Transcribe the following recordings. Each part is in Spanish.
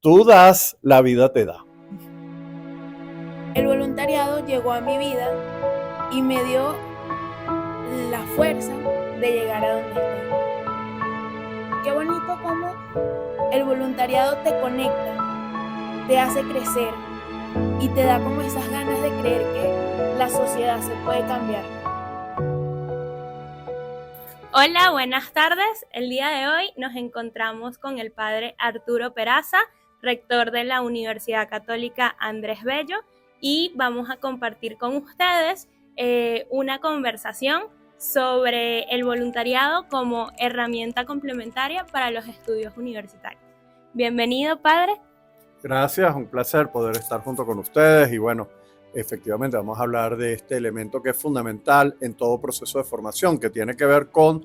Tú das, la vida te da. El voluntariado llegó a mi vida y me dio la fuerza de llegar a donde estoy. Qué bonito cómo el voluntariado te conecta, te hace crecer y te da como esas ganas de creer que la sociedad se puede cambiar. Hola, buenas tardes. El día de hoy nos encontramos con el padre Arturo Peraza, rector de la Universidad Católica Andrés Bello, y vamos a compartir con ustedes una conversación sobre el voluntariado como herramienta complementaria para los estudios universitarios. Bienvenido, padre. Gracias, un placer poder estar junto con ustedes y bueno, efectivamente vamos a hablar de este elemento que es fundamental en todo proceso de formación, que tiene que ver con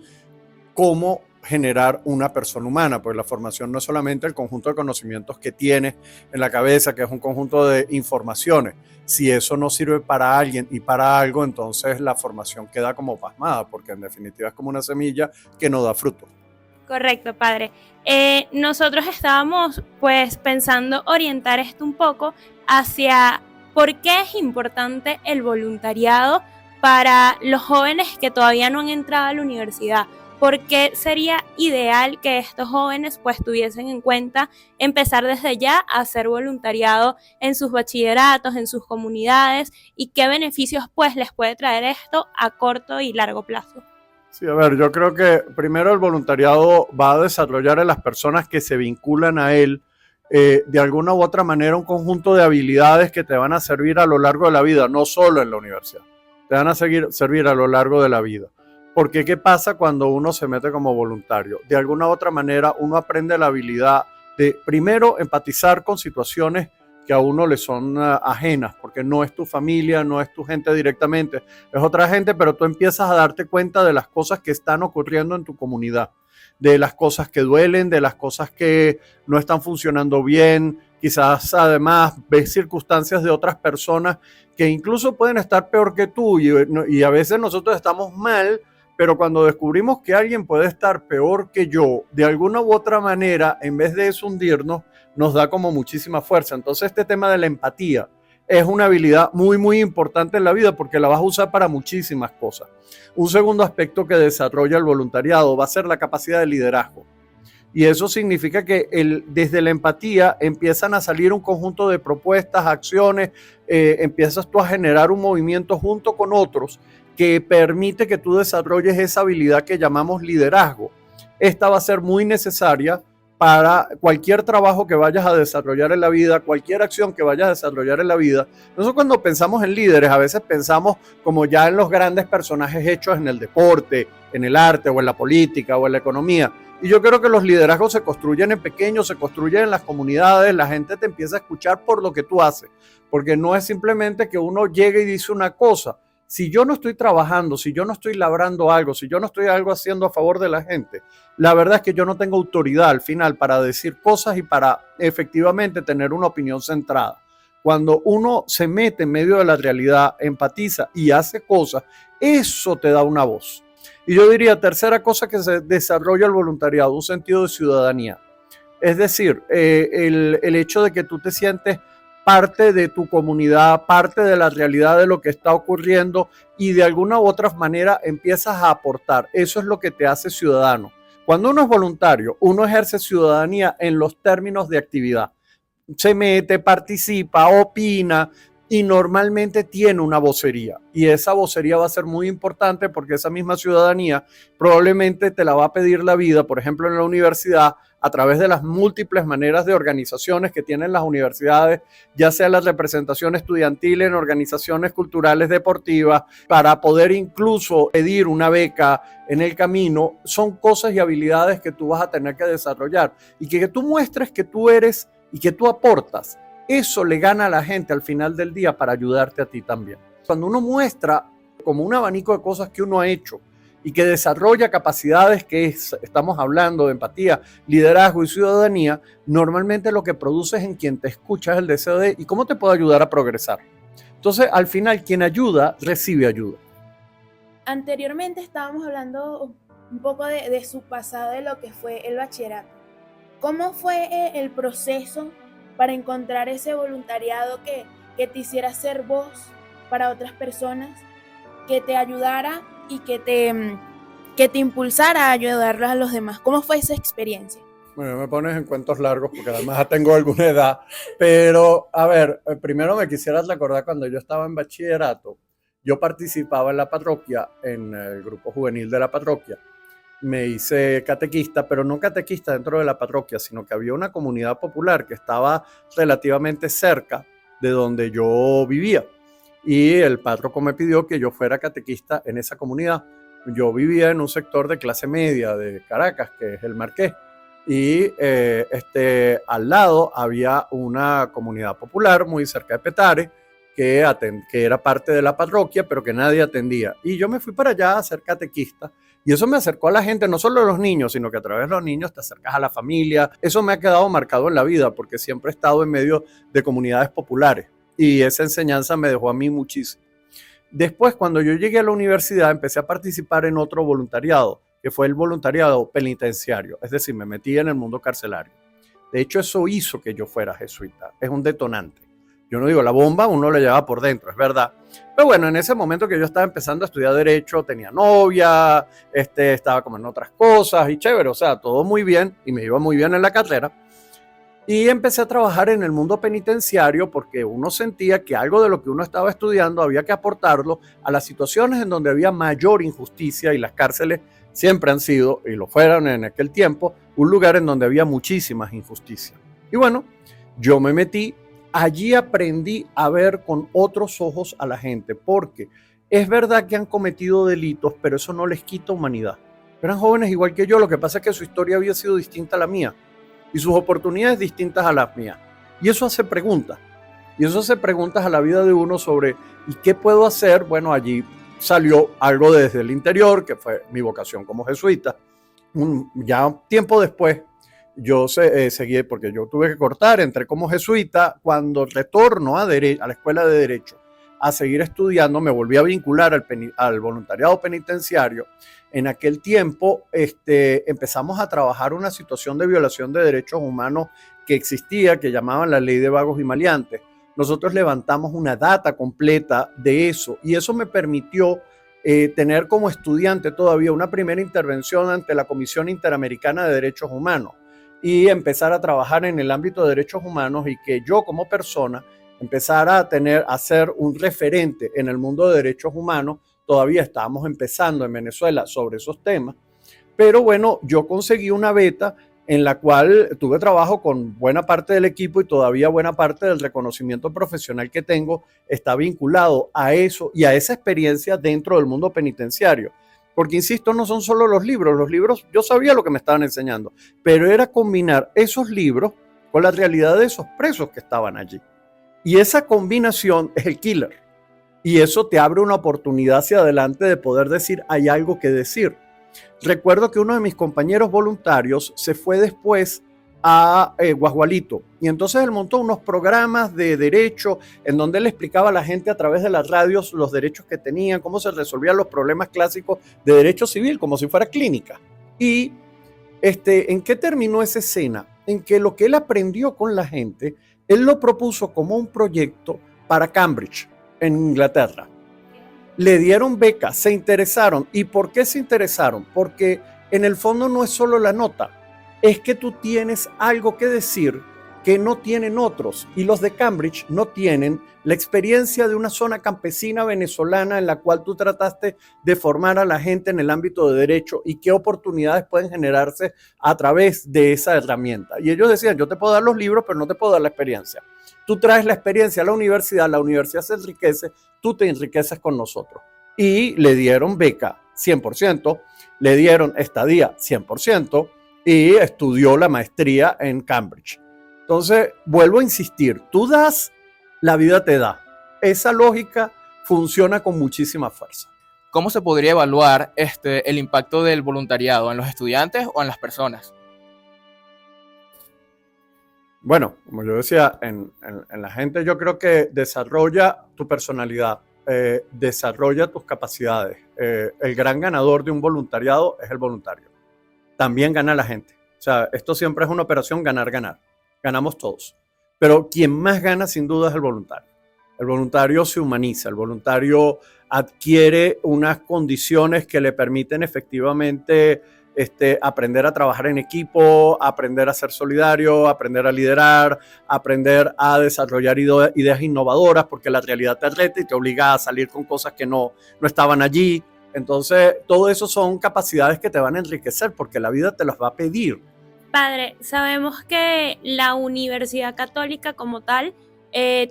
cómo generar una persona humana, pues la formación no es solamente el conjunto de conocimientos que tienes en la cabeza, que es un conjunto de informaciones. Si eso no sirve para alguien y para algo, entonces la formación queda como pasmada, porque en definitiva es como una semilla que no da fruto. Correcto, padre. Nosotros estábamos pues pensando orientar esto un poco hacia por qué es importante el voluntariado para los jóvenes que todavía no han entrado a la universidad. ¿Por qué sería ideal que estos jóvenes pues tuviesen en cuenta empezar desde ya a hacer voluntariado en sus bachilleratos, en sus comunidades, y qué beneficios pues les puede traer esto a corto y largo plazo? Sí, a ver, yo creo que primero el voluntariado va a desarrollar en las personas que se vinculan a él de alguna u otra manera un conjunto de habilidades que te van a servir a lo largo de la vida, no solo en la universidad, te van a servir a lo largo de la vida. Porque ¿qué pasa cuando uno se mete como voluntario? De alguna u otra manera uno aprende la habilidad de primero empatizar con situaciones que a uno le son ajenas, porque no es tu familia, no es tu gente directamente, es otra gente, pero tú empiezas a darte cuenta de las cosas que están ocurriendo en tu comunidad, de las cosas que duelen, de las cosas que no están funcionando bien, quizás además ves circunstancias de otras personas que incluso pueden estar peor que tú y a veces nosotros estamos mal, pero cuando descubrimos que alguien puede estar peor que yo, de alguna u otra manera, en vez de eso hundirnos, nos da como muchísima fuerza. Entonces este tema de la empatía es una habilidad muy, muy importante en la vida porque la vas a usar para muchísimas cosas. Un segundo aspecto que desarrolla el voluntariado va a ser la capacidad de liderazgo. Y eso significa que desde la empatía empiezan a salir un conjunto de propuestas, acciones, empiezas tú a generar un movimiento junto con otros que permite que tú desarrolles esa habilidad que llamamos liderazgo. Esta va a ser muy necesaria para cualquier trabajo que vayas a desarrollar en la vida, cualquier acción que vayas a desarrollar en la vida. Nosotros cuando pensamos en líderes, a veces pensamos como ya en los grandes personajes hechos en el deporte, en el arte o en la política o en la economía. Y yo creo que los liderazgos se construyen en pequeños, se construyen en las comunidades, la gente te empieza a escuchar por lo que tú haces, porque no es simplemente que uno llegue y dice una cosa. Si yo no estoy trabajando, si yo no estoy labrando algo, si yo no estoy algo haciendo a favor de la gente, la verdad es que yo no tengo autoridad al final para decir cosas y para efectivamente tener una opinión centrada. Cuando uno se mete en medio de la realidad, empatiza y hace cosas, eso te da una voz. Y yo diría, tercera cosa que se desarrolla el voluntariado, un sentido de ciudadanía. Es decir, el hecho de que tú te sientes parte de tu comunidad, parte de la realidad de lo que está ocurriendo y de alguna u otra manera empiezas a aportar. Eso es lo que te hace ciudadano. Cuando uno es voluntario, uno ejerce ciudadanía en los términos de actividad. Se mete, participa, opina y normalmente tiene una vocería. Y esa vocería va a ser muy importante porque esa misma ciudadanía probablemente te la va a pedir la vida, por ejemplo, en la universidad, a través de las múltiples maneras de organizaciones que tienen las universidades, ya sea la representación estudiantil en organizaciones culturales deportivas, para poder incluso pedir una beca en el camino, son cosas y habilidades que tú vas a tener que desarrollar y que tú muestres que tú eres y que tú aportas. Eso le gana a la gente al final del día para ayudarte a ti también. Cuando uno muestra como un abanico de cosas que uno ha hecho y que desarrolla capacidades estamos hablando de empatía, liderazgo y ciudadanía, normalmente lo que produces en quien te escucha es el deseo de ¿y cómo te puedo ayudar a progresar? Entonces, al final, quien ayuda, recibe ayuda. Anteriormente estábamos hablando un poco de su pasado, de lo que fue el bachillerato. ¿Cómo fue el proceso para encontrar ese voluntariado que te hiciera ser voz para otras personas, que te ayudara y que te impulsara a ayudarlos a los demás? ¿Cómo fue esa experiencia? Bueno, me pones en cuentos largos porque además ya tengo alguna edad, pero a ver, primero me quisieras recordar cuando yo estaba en bachillerato, yo participaba en la parroquia, en el grupo juvenil de la parroquia. Me hice catequista, pero no catequista dentro de la parroquia, sino que había una comunidad popular que estaba relativamente cerca de donde yo vivía. Y el párroco me pidió que yo fuera catequista en esa comunidad. Yo vivía en un sector de clase media de Caracas, que es el Marqués. Y al lado había una comunidad popular muy cerca de Petare, que era parte de la parroquia, pero que nadie atendía. Y yo me fui para allá a ser catequista. Y eso me acercó a la gente, no solo a los niños, sino que a través de los niños te acercas a la familia. Eso me ha quedado marcado en la vida, porque siempre he estado en medio de comunidades populares. Y esa enseñanza me dejó a mí muchísimo. Después, cuando yo llegué a la universidad, empecé a participar en otro voluntariado, que fue el voluntariado penitenciario. Es decir, me metí en el mundo carcelario. De hecho, eso hizo que yo fuera jesuita. Es un detonante. Yo no digo la bomba, uno la lleva por dentro, es verdad. Pero bueno, en ese momento que yo estaba empezando a estudiar Derecho, tenía novia, estaba como en otras cosas y chévere, o sea, todo muy bien y me iba muy bien en la carrera. Y empecé a trabajar en el mundo penitenciario porque uno sentía que algo de lo que uno estaba estudiando había que aportarlo a las situaciones en donde había mayor injusticia, y las cárceles siempre han sido, y lo fueron en aquel tiempo, un lugar en donde había muchísimas injusticias. Y bueno, yo me metí. Allí aprendí a ver con otros ojos a la gente, porque es verdad que han cometido delitos, pero eso no les quita humanidad. Eran jóvenes igual que yo, lo que pasa es que su historia había sido distinta a la mía y sus oportunidades distintas a las mías. Y eso hace preguntas. Y eso hace preguntas a la vida de uno sobre ¿y qué puedo hacer? Bueno, allí salió algo desde el interior, que fue mi vocación como jesuita. Ya tiempo después, yo seguí, porque yo tuve que cortar, entré como jesuita. Cuando retorno a la escuela de Derecho a seguir estudiando, me volví a vincular al voluntariado penitenciario. En aquel tiempo empezamos a trabajar una situación de violación de derechos humanos que existía, que llamaban la ley de vagos y maleantes. Nosotros levantamos una data completa de eso, y eso me permitió tener como estudiante todavía una primera intervención ante la Comisión Interamericana de Derechos Humanos, y empezar a trabajar en el ámbito de derechos humanos, y que yo como persona empezara a ser un referente en el mundo de derechos humanos. Todavía estábamos empezando en Venezuela sobre esos temas, pero bueno, yo conseguí una beta en la cual tuve trabajo con buena parte del equipo, y todavía buena parte del reconocimiento profesional que tengo está vinculado a eso y a esa experiencia dentro del mundo penitenciario. Porque, insisto, no son solo los libros, yo sabía lo que me estaban enseñando, pero era combinar esos libros con la realidad de esos presos que estaban allí. Y esa combinación es el killer. Y eso te abre una oportunidad hacia adelante de poder decir, hay algo que decir. Recuerdo que uno de mis compañeros voluntarios se fue después a Guasgualito, y entonces él montó unos programas de derecho en donde él explicaba a la gente a través de las radios los derechos que tenían, cómo se resolvían los problemas clásicos de derecho civil, como si fuera clínica. Y ¿en qué terminó esa escena? En que lo que él aprendió con la gente, él lo propuso como un proyecto para Cambridge, en Inglaterra. Le dieron becas, se interesaron. ¿Y por qué se interesaron? Porque en el fondo no es solo la nota, es que tú tienes algo que decir que no tienen otros, y los de Cambridge no tienen la experiencia de una zona campesina venezolana en la cual tú trataste de formar a la gente en el ámbito de derecho, y qué oportunidades pueden generarse a través de esa herramienta. Y ellos decían, yo te puedo dar los libros, pero no te puedo dar la experiencia. Tú traes la experiencia a la universidad se enriquece, tú te enriqueces con nosotros. Y le dieron beca 100%, le dieron estadía 100%, y estudió la maestría en Cambridge. Entonces, vuelvo a insistir, tú das, la vida te da. Esa lógica funciona con muchísima fuerza. ¿Cómo se podría evaluar el impacto del voluntariado en los estudiantes o en las personas? Bueno, como yo decía, en la gente yo creo que desarrolla tu personalidad, desarrolla tus capacidades. El gran ganador de un voluntariado es el voluntario. También gana la gente. O sea, esto siempre es una operación ganar-ganar. Ganamos todos. pero quien más gana sin duda es el voluntario. El voluntario se humaniza, el voluntario adquiere unas condiciones que le permiten efectivamente aprender a trabajar en equipo, aprender a ser solidario, aprender a liderar, aprender a desarrollar ideas innovadoras, porque la realidad te reta y te obliga a salir con cosas que no estaban allí. Entonces, todo eso son capacidades que te van a enriquecer, porque la vida te las va a pedir. Padre, sabemos que la Universidad Católica como tal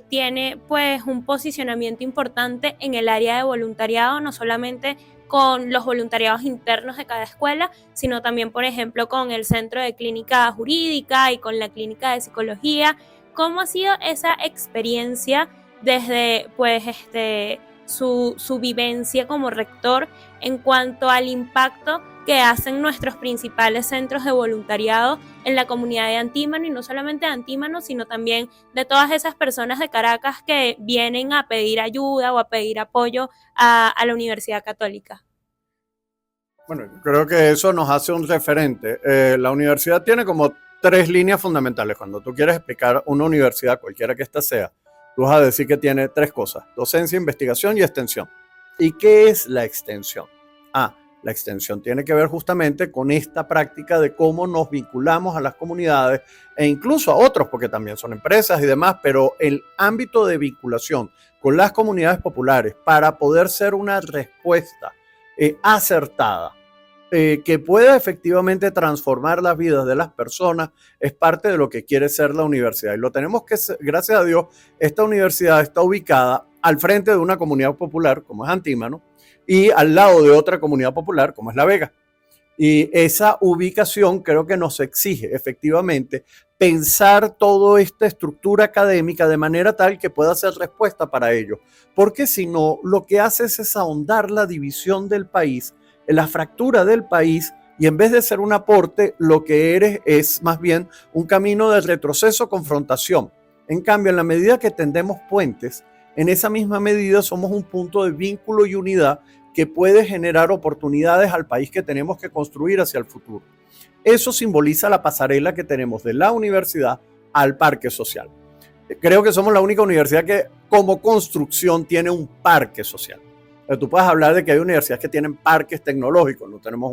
tiene pues un posicionamiento importante en el área de voluntariado, no solamente con los voluntariados internos de cada escuela, sino también, por ejemplo, con el Centro de Clínica Jurídica y con la Clínica de Psicología. ¿Cómo ha sido esa experiencia desde pues su vivencia como rector en cuanto al impacto que hacen nuestros principales centros de voluntariado en la comunidad de Antímano, y no solamente de Antímano, sino también de todas esas personas de Caracas que vienen a pedir ayuda o a pedir apoyo a la Universidad Católica? Bueno, yo creo que eso nos hace un referente. La universidad tiene como 3 líneas fundamentales. Cuando tú quieres explicar una universidad, cualquiera que ésta sea, tú vas a decir que tiene 3 cosas: docencia, investigación y extensión. ¿Y qué es la extensión? La extensión tiene que ver justamente con esta práctica de cómo nos vinculamos a las comunidades e incluso a otros, porque también son empresas y demás, pero el ámbito de vinculación con las comunidades populares para poder ser una respuesta acertada, que pueda efectivamente transformar las vidas de las personas, es parte de lo que quiere ser la universidad. Y lo tenemos que, gracias a Dios, esta universidad está ubicada al frente de una comunidad popular, como es Antímano, y al lado de otra comunidad popular, como es La Vega. Y esa ubicación creo que nos exige efectivamente pensar toda esta estructura académica de manera tal que pueda ser respuesta para ello. Porque si no, lo que hace es ahondar la división del país, la fractura del país, y en vez de ser un aporte, lo que eres es más bien un camino de retroceso, confrontación. En cambio, en la medida que tendemos puentes, en esa misma medida somos un punto de vínculo y unidad que puede generar oportunidades al país que tenemos que construir hacia el futuro. Eso simboliza la pasarela que tenemos de la universidad al parque social. Creo que somos la única universidad que como construcción tiene un parque social. Tú puedes hablar de que hay universidades que tienen parques tecnológicos, no tenemos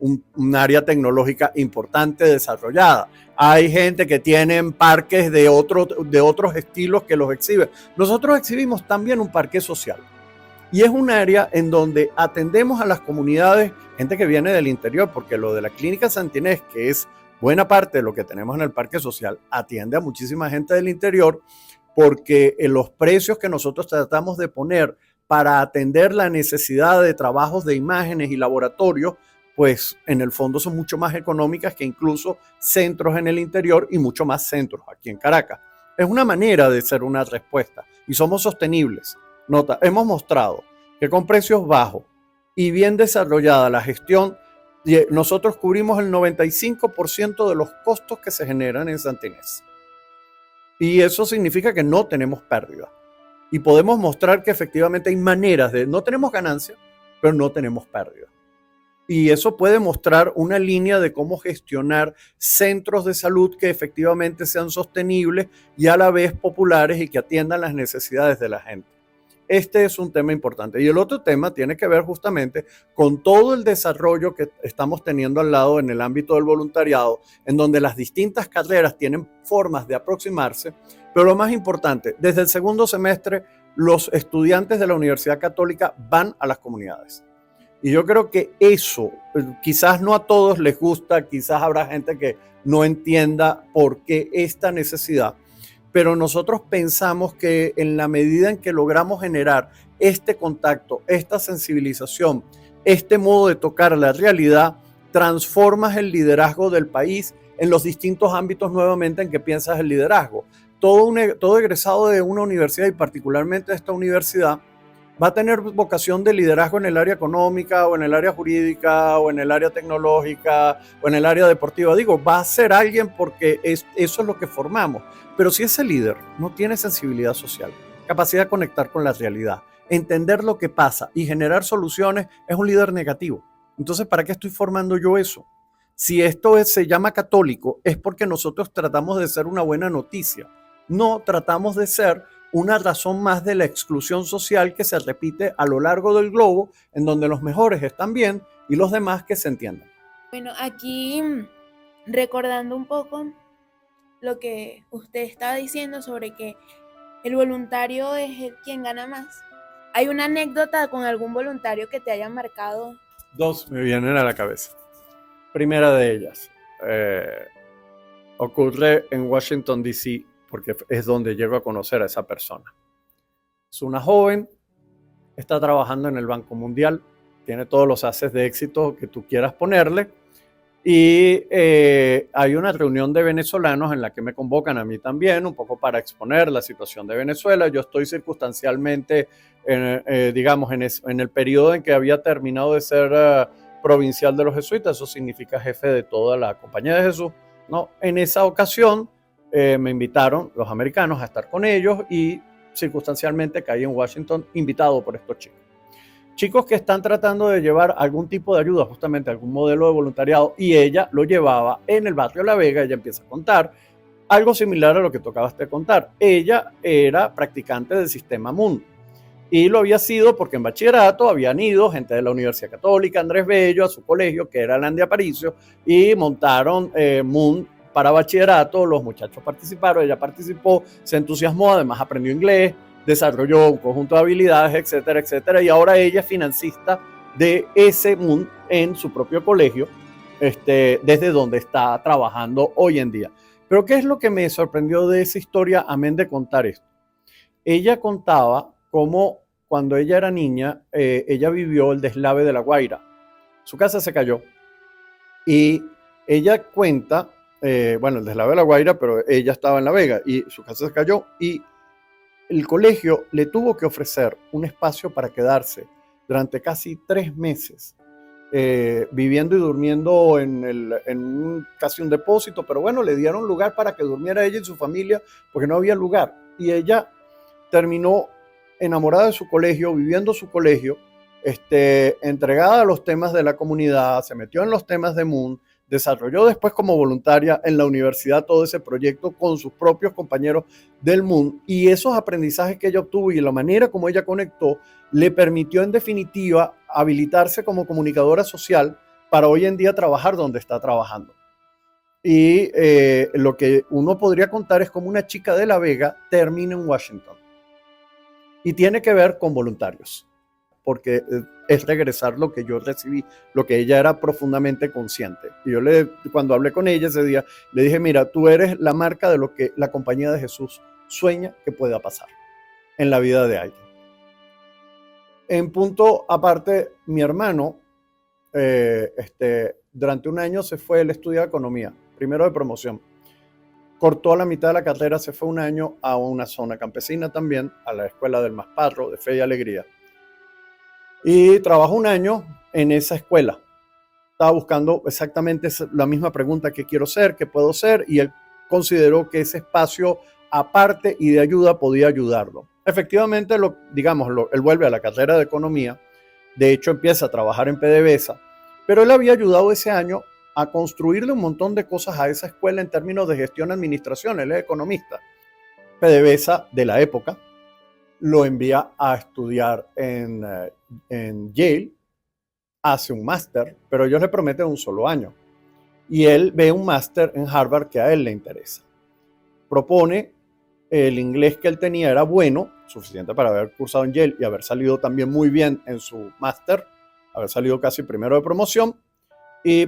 un área tecnológica importante desarrollada. Hay gente que tiene parques de otros estilos que los exhiben. Nosotros exhibimos también un parque social. Y es un área en donde atendemos a las comunidades, gente que viene del interior, porque lo de la Clínica Santa Inés, que es buena parte de lo que tenemos en el parque social, atiende a muchísima gente del interior, porque los precios que nosotros tratamos de poner para atender la necesidad de trabajos de imágenes y laboratorios, pues en el fondo son mucho más económicas que incluso centros en el interior y mucho más centros aquí en Caracas. Es una manera de ser una respuesta y somos sostenibles. Nota, hemos mostrado que con precios bajos y bien desarrollada la gestión, nosotros cubrimos el 95% de los costos que se generan en Santa Inés. Y eso significa que no tenemos pérdida. Y podemos mostrar que efectivamente hay maneras de, no tenemos ganancia, pero no tenemos pérdida. Y eso puede mostrar una línea de cómo gestionar centros de salud que efectivamente sean sostenibles y a la vez populares y que atiendan las necesidades de la gente. Este es un tema importante. Y el otro tema tiene que ver justamente con todo el desarrollo que estamos teniendo al lado en el ámbito del voluntariado, en donde las distintas carreras tienen formas de aproximarse, pero lo más importante, desde el segundo semestre, los estudiantes de la Universidad Católica van a las comunidades. Y yo creo que eso, quizás no a todos les gusta, quizás habrá gente que no entienda por qué esta necesidad, pero nosotros pensamos que en la medida en que logramos generar este contacto, esta sensibilización, este modo de tocar la realidad, transformas el liderazgo del país en los distintos ámbitos nuevamente en que piensas el liderazgo. Todo egresado de una universidad y particularmente de esta universidad va a tener vocación de liderazgo en el área económica o en el área jurídica o en el área tecnológica o en el área deportiva. Digo, va a ser alguien porque eso es lo que formamos. Pero si ese líder no tiene sensibilidad social, capacidad de conectar con la realidad, entender lo que pasa y generar soluciones, es un líder negativo. Entonces, ¿para qué estoy formando yo eso? Si esto se llama católico, es porque nosotros tratamos de ser una buena noticia. No, tratamos de ser una razón más de la exclusión social que se repite a lo largo del globo, en donde los mejores están bien y los demás que se entiendan. Bueno, aquí recordando un poco lo que usted estaba diciendo sobre que el voluntario es el quien gana más. ¿Hay una anécdota con algún voluntario que te haya marcado? Dos me vienen a la cabeza. Primera de ellas, ocurre en Washington, D.C., porque es donde llego a conocer a esa persona. Es una joven, está trabajando en el Banco Mundial, tiene todos los haces de éxito que tú quieras ponerle, y hay una reunión de venezolanos en la que me convocan a mí también, un poco para exponer la situación de Venezuela. Yo estoy circunstancialmente, digamos, en el periodo en que había terminado de ser provincial de los jesuitas, eso significa jefe de toda la Compañía de Jesús, ¿no? En esa ocasión me invitaron los americanos a estar con ellos y circunstancialmente caí en Washington invitado por estos chicos. Chicos que están tratando de llevar algún tipo de ayuda, justamente algún modelo de voluntariado, y ella lo llevaba en el barrio La Vega. Ella empieza a contar algo similar a lo que tocabas de contar. Ella era practicante del sistema MUN y lo había sido porque en bachillerato habían ido gente de la Universidad Católica, Andrés Bello, a su colegio, que era Landia Aparicio, y montaron MUN para bachillerato. Los muchachos participaron, ella participó, se entusiasmó, además aprendió inglés, desarrolló un conjunto de habilidades, etcétera, etcétera, y ahora ella es financista de ese MUN en su propio colegio, desde donde está trabajando hoy en día. Pero ¿qué es lo que me sorprendió de esa historia, amén de contar esto? Ella contaba cómo cuando ella era niña, ella vivió el deslave de La Guaira. Su casa se cayó y ella cuenta, bueno, el deslave de La Guaira, pero ella estaba en La Vega y su casa se cayó y el colegio le tuvo que ofrecer un espacio para quedarse durante casi 3 meses, viviendo y durmiendo en casi un depósito, pero bueno, le dieron lugar para que durmiera ella y su familia porque no había lugar. Y ella terminó enamorada de su colegio, viviendo su colegio, entregada a los temas de la comunidad, se metió en los temas de MUN, desarrolló después como voluntaria en la universidad todo ese proyecto con sus propios compañeros del MUN, y esos aprendizajes que ella obtuvo y la manera como ella conectó le permitió en definitiva habilitarse como comunicadora social para hoy en día trabajar donde está trabajando. Y lo que uno podría contar es cómo una chica de La Vega termina en Washington y tiene que ver con voluntarios, porque es regresar lo que yo recibí, lo que ella era profundamente consciente. Y yo cuando hablé con ella ese día, le dije, mira, tú eres la marca de lo que la Compañía de Jesús sueña que pueda pasar en la vida de alguien. En punto aparte, mi hermano, durante un año se fue, él estudiaba economía, primero de promoción. Cortó la mitad de la carrera, se fue un año a una zona campesina también, a la escuela del Masparro, de Fe y Alegría. Y trabajó un año en esa escuela. Estaba buscando exactamente la misma pregunta: ¿qué quiero ser? ¿Qué puedo ser? Y él consideró que ese espacio aparte y de ayuda podía ayudarlo. Efectivamente, él vuelve a la carrera de economía. De hecho, empieza a trabajar en PDVSA. Pero él había ayudado ese año a construirle un montón de cosas a esa escuela en términos de gestión y administración. Él es economista. PDVSA de la época lo envía a estudiar en Yale, hace un máster, pero ellos le prometen un solo año. Y él ve un máster en Harvard que a él le interesa. Propone, el inglés que él tenía era bueno, suficiente para haber cursado en Yale y haber salido también muy bien en su máster, haber salido casi primero de promoción,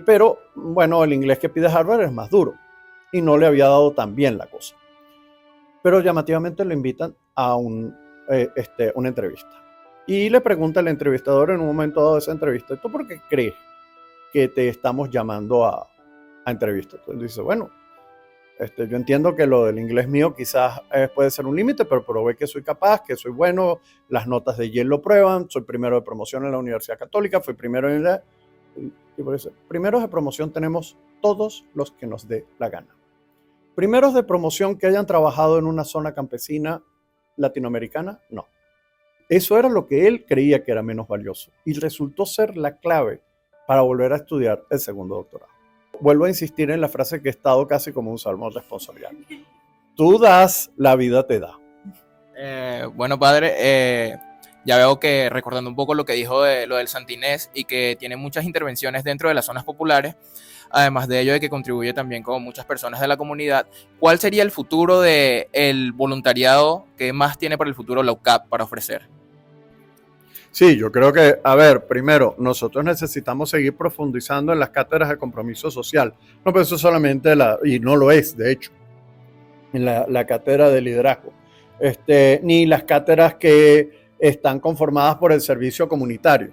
pero bueno, el inglés que pide Harvard es más duro y no le había dado tan bien la cosa. Pero llamativamente lo invitan a una entrevista. Y le pregunta al entrevistador en un momento dado de esa entrevista: ¿tú por qué crees que te estamos llamando a entrevista? Entonces dice, bueno, yo entiendo que lo del inglés mío quizás puede ser un límite, pero probé que soy capaz, que soy bueno, las notas de Yale lo prueban, soy primero de promoción en la Universidad Católica, fui primero en la... Y por eso, primeros de promoción tenemos todos los que nos dé la gana. Primeros de promoción que hayan trabajado en una zona campesina latinoamericana, no. Eso era lo que él creía que era menos valioso y resultó ser la clave para volver a estudiar el segundo doctorado. Vuelvo a insistir en la frase que he estado casi como un salmo de responsabilidad. tú das, la vida te da. Bueno, padre, ya veo que recordando un poco lo que dijo de lo del Santinés y que tiene muchas intervenciones dentro de las zonas populares, además de ello de que contribuye también con muchas personas de la comunidad, ¿cuál sería el futuro del voluntariado que más tiene para el futuro la UCAP para ofrecer? Sí, yo creo que, a ver, primero, nosotros necesitamos seguir profundizando en las cátedras de compromiso social. No pienso solamente, y no lo es, de hecho, en la cátedra de liderazgo, ni las cátedras que están conformadas por el servicio comunitario.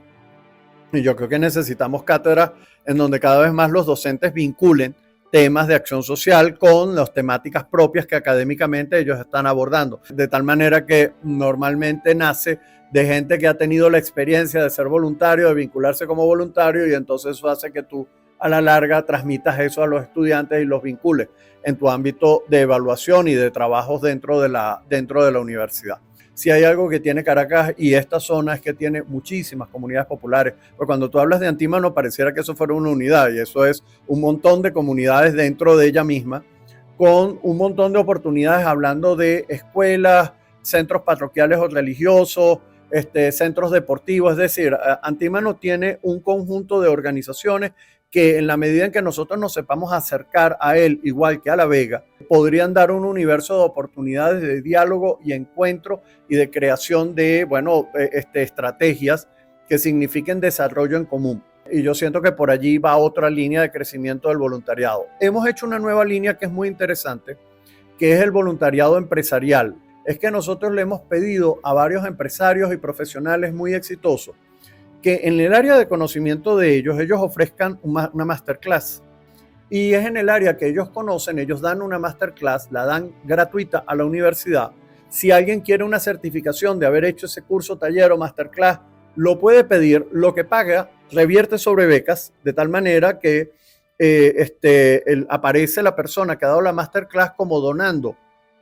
Y yo creo que necesitamos cátedras en donde cada vez más los docentes vinculen temas de acción social con las temáticas propias que académicamente ellos están abordando. De tal manera que normalmente nace de gente que ha tenido la experiencia de ser voluntario, de vincularse como voluntario, y entonces eso hace que tú a la larga transmitas eso a los estudiantes y los vincules en tu ámbito de evaluación y de trabajos dentro de la universidad. Si hay algo que tiene Caracas y esta zona es que tiene muchísimas comunidades populares, porque cuando tú hablas de Antímano pareciera que eso fuera una unidad, y eso es un montón de comunidades dentro de ella misma, con un montón de oportunidades hablando de escuelas, centros parroquiales o religiosos, centros deportivos. Es decir, Antímano tiene un conjunto de organizaciones que en la medida en que nosotros nos sepamos acercar a él, igual que a La Vega, podrían dar un universo de oportunidades de diálogo y encuentro y de creación de, estrategias que signifiquen desarrollo en común. Y yo siento que por allí va otra línea de crecimiento del voluntariado. Hemos hecho una nueva línea que es muy interesante, que es el voluntariado empresarial. Es que nosotros le hemos pedido a varios empresarios y profesionales muy exitosos que en el área de conocimiento de ellos ofrezcan una masterclass. Y es en el área que ellos conocen, ellos dan una masterclass, la dan gratuita a la universidad. Si alguien quiere una certificación de haber hecho ese curso, taller o masterclass, lo puede pedir, lo que paga revierte sobre becas, de tal manera que aparece la persona que ha dado la masterclass como donando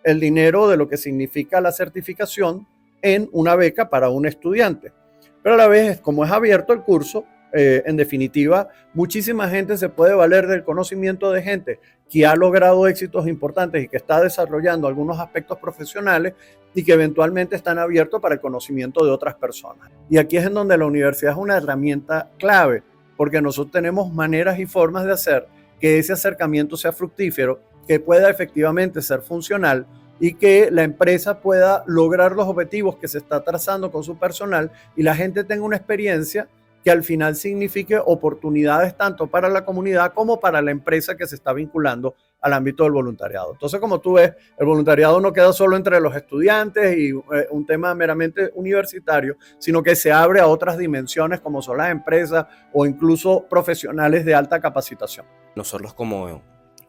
el dinero de lo que significa la certificación en una beca para un estudiante. Pero a la vez, como es abierto el curso, en definitiva, muchísima gente se puede valer del conocimiento de gente que ha logrado éxitos importantes y que está desarrollando algunos aspectos profesionales y que eventualmente están abiertos para el conocimiento de otras personas. Y aquí es en donde la universidad es una herramienta clave, porque nosotros tenemos maneras y formas de hacer que ese acercamiento sea fructífero, que pueda efectivamente ser funcional y que la empresa pueda lograr los objetivos que se está trazando con su personal y la gente tenga una experiencia que al final signifique oportunidades tanto para la comunidad como para la empresa que se está vinculando al ámbito del voluntariado. Entonces, como tú ves, el voluntariado no queda solo entre los estudiantes y un tema meramente universitario, sino que se abre a otras dimensiones como son las empresas o incluso profesionales de alta capacitación. Nosotros como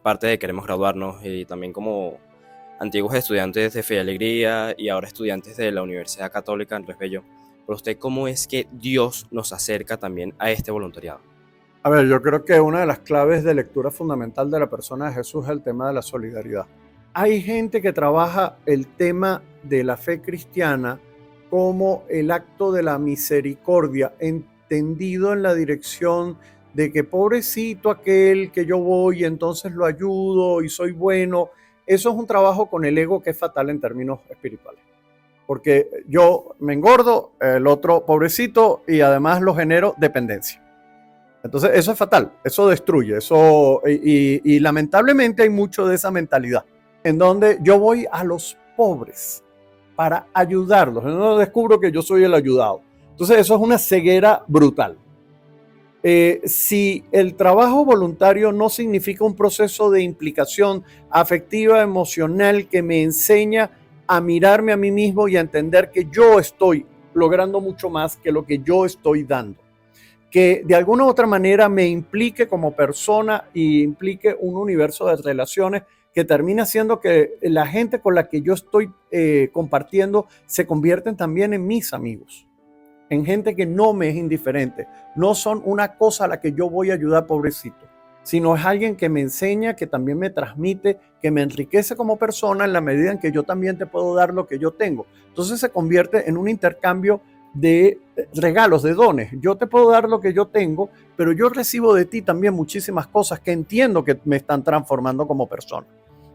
parte de Queremos Graduarnos y también como antiguos estudiantes de Fe y Alegría y ahora estudiantes de la Universidad Católica Andrés Bello, ¿por usted cómo es que Dios nos acerca también a este voluntariado? A ver, yo creo que una de las claves de lectura fundamental de la persona de Jesús es el tema de la solidaridad. Hay gente que trabaja el tema de la fe cristiana como el acto de la misericordia, entendido en la dirección de que pobrecito aquel que yo voy y entonces lo ayudo y soy bueno. Eso es un trabajo con el ego que es fatal en términos espirituales. Porque yo me engordo, el otro pobrecito, y además lo genero dependencia. Entonces eso es fatal, eso destruye, y lamentablemente hay mucho de esa mentalidad, en donde yo voy a los pobres para ayudarlos, no descubro que yo soy el ayudado. Entonces eso es una ceguera brutal. Si el trabajo voluntario no significa un proceso de implicación afectiva, emocional, que me enseña a mirarme a mí mismo y a entender que yo estoy logrando mucho más que lo que yo estoy dando, que de alguna u otra manera me implique como persona y implique un universo de relaciones que termina siendo que la gente con la que yo estoy compartiendo se convierten también en mis amigos, en gente que no me es indiferente, no son una cosa a la que yo voy a ayudar pobrecito, sino es alguien que me enseña, que también me transmite, que me enriquece como persona en la medida en que yo también te puedo dar lo que yo tengo. Entonces se convierte en un intercambio de regalos, de dones. Yo te puedo dar lo que yo tengo, pero yo recibo de ti también muchísimas cosas que entiendo que me están transformando como persona.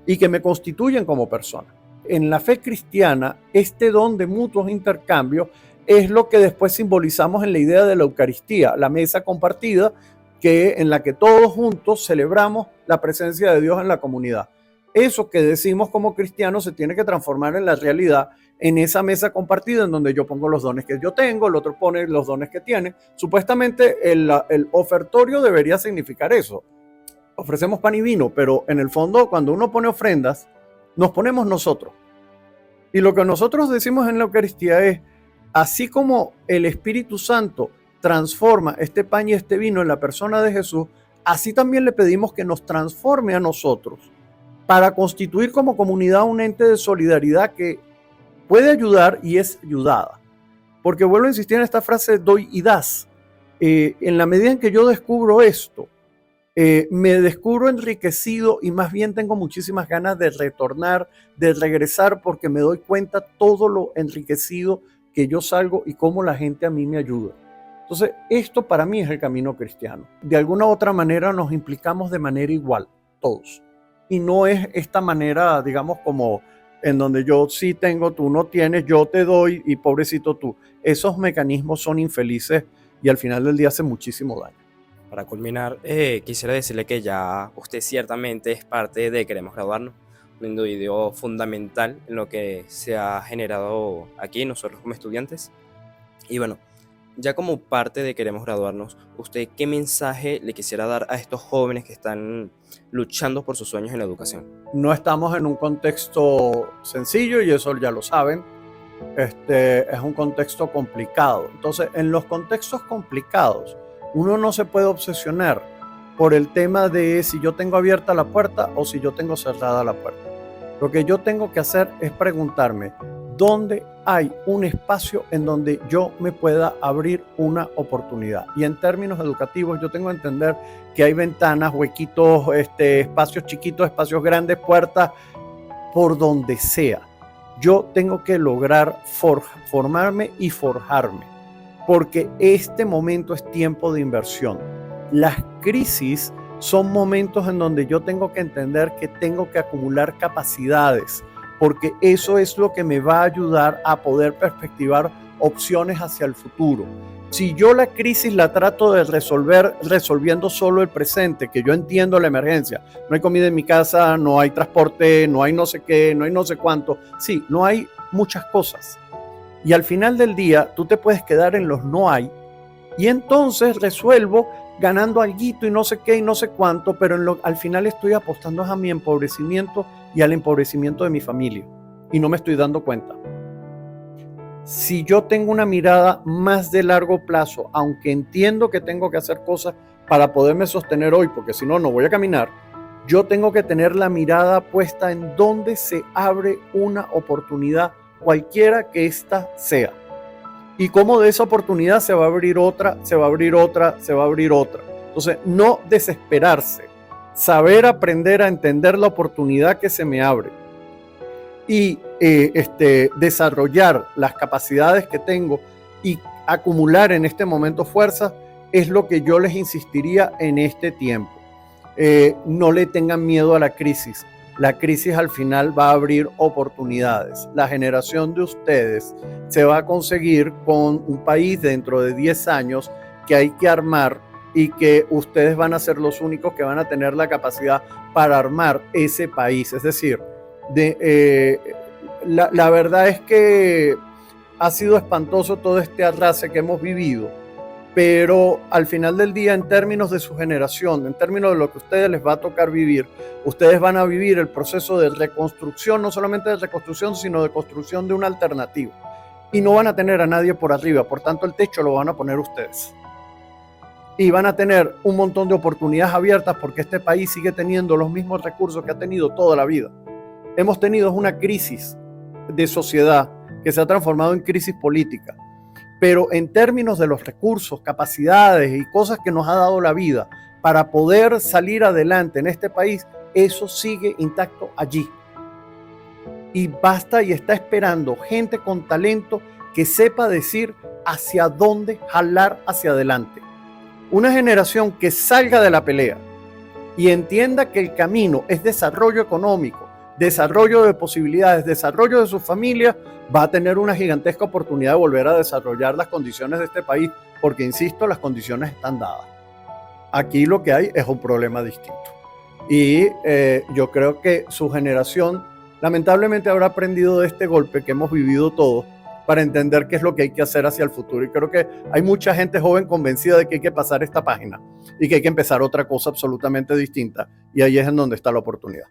y que me constituyen como persona. En la fe cristiana, este don de mutuos intercambios es lo que después simbolizamos en la idea de la Eucaristía, la mesa compartida en la que todos juntos celebramos la presencia de Dios en la comunidad. Eso que decimos como cristianos se tiene que transformar en la realidad, en esa mesa compartida en donde yo pongo los dones que yo tengo, el otro pone los dones que tiene. Supuestamente el ofertorio debería significar eso. Ofrecemos pan y vino, pero en el fondo cuando uno pone ofrendas, nos ponemos nosotros. Y lo que nosotros decimos en la Eucaristía es, así como el Espíritu Santo transforma este pan y este vino en la persona de Jesús, así también le pedimos que nos transforme a nosotros para constituir como comunidad un ente de solidaridad que puede ayudar y es ayudada. Porque vuelvo a insistir en esta frase, doy y das. En la medida en que yo descubro esto, me descubro enriquecido y más bien tengo muchísimas ganas de retornar, de regresar, porque me doy cuenta todo lo enriquecido que yo salgo y cómo la gente a mí me ayuda. Entonces, esto para mí es el camino cristiano. De alguna u otra manera nos implicamos de manera igual, todos. Y no es esta manera, digamos, como en donde yo sí tengo, tú no tienes, yo te doy y pobrecito tú. Esos mecanismos son infelices y al final del día hacen muchísimo daño. Para culminar, quisiera decirle que ya usted ciertamente es parte de Queremos Graduarnos, un individuo fundamental en lo que se ha generado aquí nosotros como estudiantes. Y bueno, ya como parte de Queremos Graduarnos, ¿usted qué mensaje le quisiera dar a estos jóvenes que están luchando por sus sueños en la educación? No estamos en un contexto sencillo y eso ya lo saben. Es un contexto complicado. Entonces, en los contextos complicados, uno no se puede obsesionar por el tema de si yo tengo abierta la puerta o si yo tengo cerrada la puerta. Lo que yo tengo que hacer es preguntarme, ¿dónde hay un espacio en donde yo me pueda abrir una oportunidad? Y en términos educativos yo tengo que entender que hay ventanas, huequitos, espacios chiquitos, espacios grandes, puertas, por donde sea. Yo tengo que lograr formarme y forjarme, porque este momento es tiempo de inversión. Las crisis son momentos en donde yo tengo que entender que tengo que acumular capacidades, porque eso es lo que me va a ayudar a poder perspectivar opciones hacia el futuro. Si yo la crisis la trato de resolver resolviendo solo el presente, que yo entiendo la emergencia, no hay comida en mi casa, no hay transporte, no hay no sé qué, no hay no sé cuánto, sí, no hay muchas cosas. Y al final del día tú te puedes quedar en los no hay y entonces resuelvo ganando alguito y no sé qué y no sé cuánto, pero al final estoy apostando a mi empobrecimiento y al empobrecimiento de mi familia y no me estoy dando cuenta. Si yo tengo una mirada más de largo plazo, aunque entiendo que tengo que hacer cosas para poderme sostener hoy, porque si no, no voy a caminar, yo tengo que tener la mirada puesta en dónde se abre una oportunidad, cualquiera que ésta sea. Y cómo de esa oportunidad se va a abrir otra, se va a abrir otra, se va a abrir otra. Entonces, no desesperarse, saber aprender a entender la oportunidad que se me abre y desarrollar las capacidades que tengo y acumular en este momento fuerzas es lo que yo les insistiría en este tiempo. No le tengan miedo a la crisis. La crisis al final va a abrir oportunidades. La generación de ustedes se va a conseguir con un país dentro de 10 años que hay que armar y que ustedes van a ser los únicos que van a tener la capacidad para armar ese país. Es decir, la verdad es que ha sido espantoso todo este arrase que hemos vivido, pero al final del día, en términos de su generación, en términos de lo que a ustedes les va a tocar vivir, ustedes van a vivir el proceso de reconstrucción, no solamente de reconstrucción, sino de construcción de una alternativa. Y no van a tener a nadie por arriba, por tanto el techo lo van a poner ustedes. Y van a tener un montón de oportunidades abiertas porque este país sigue teniendo los mismos recursos que ha tenido toda la vida. Hemos tenido una crisis de sociedad que se ha transformado en crisis política. Pero en términos de los recursos, capacidades y cosas que nos ha dado la vida para poder salir adelante en este país, eso sigue intacto allí. Y basta y está esperando gente con talento que sepa decir hacia dónde jalar hacia adelante. Una generación que salga de la pelea y entienda que el camino es desarrollo económico, desarrollo de posibilidades, desarrollo de su familia, va a tener una gigantesca oportunidad de volver a desarrollar las condiciones de este país, porque, insisto, las condiciones están dadas. Aquí lo que hay es un problema distinto. Y yo creo que su generación lamentablemente habrá aprendido de este golpe que hemos vivido todos para entender qué es lo que hay que hacer hacia el futuro. Y creo que hay mucha gente joven convencida de que hay que pasar esta página y que hay que empezar otra cosa absolutamente distinta. Y ahí es en donde está la oportunidad.